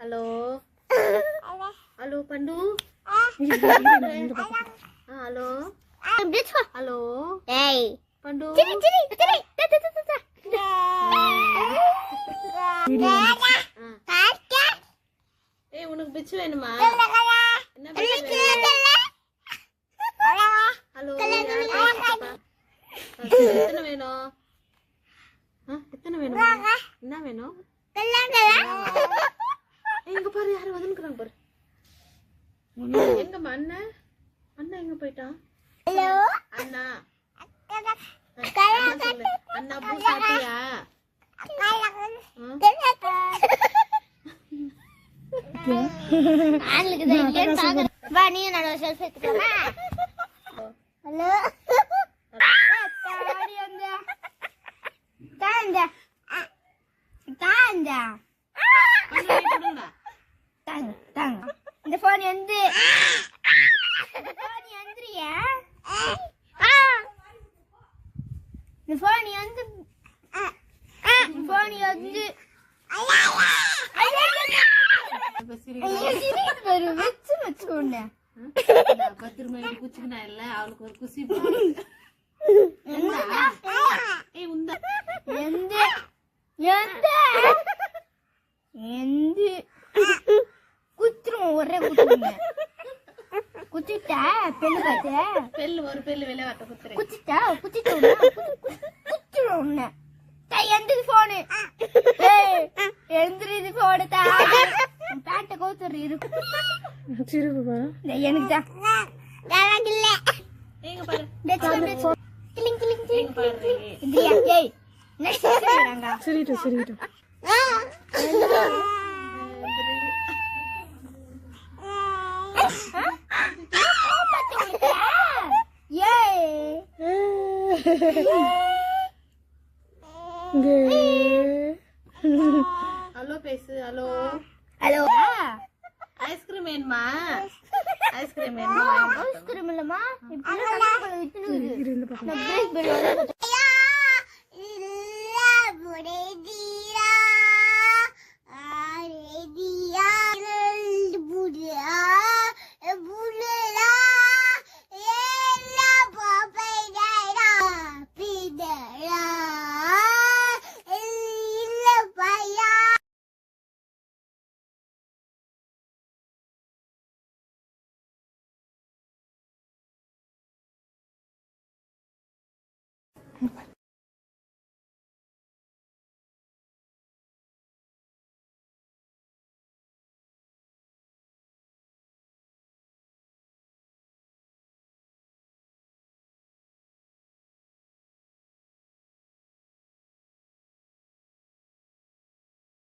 Halo. Halo Pandu. Halo. Halo. Hey. Pandu. Ciri. உனக்கு பிச்சு வேணுமா? என்ன ஹலோ. எத்தனை வேணும்? எத்தனை வேணும்? என்ன வேணும்? எங்க பாரு யாரும் வந்துருக்காங்க பாரு. எங்கம்மா அண்ணன்? அண்ணன் எங்க போயிட்டான்? ஹலோ அண்ணா. அண்ணா பூ சாப்பிட்டியா? வா நீ என்னோட செல்ஃபி எடுத்துக்கலாமா? ஹலோ இந்த போன் வந்து பத்திரமா குச்சிக்கினா இல்ல அவளுக்கு ஒரு குசி குத்துரும் ஒரே குத்திட்டா பெண்ணு பார்த்து பெல்லு ஒரு பெல்லு விளையாட்ட குத்துறேன் குத்துரும் உன்ன எந்த போனு எந்திரிது போடு பேண்ட கோத்துரு இருக்கு எனக்கு தான் எங்க பாரு சரிட்டு ஹலோ பேசு. ஹலோ ஹலோ ஐஸ்கிரீம் வேணுமா? ஐஸ்கிரீம் வேணுமா? ஐஸ்கிரீம் இல்லம்மா இரு இந்த பக்கம் இப்படி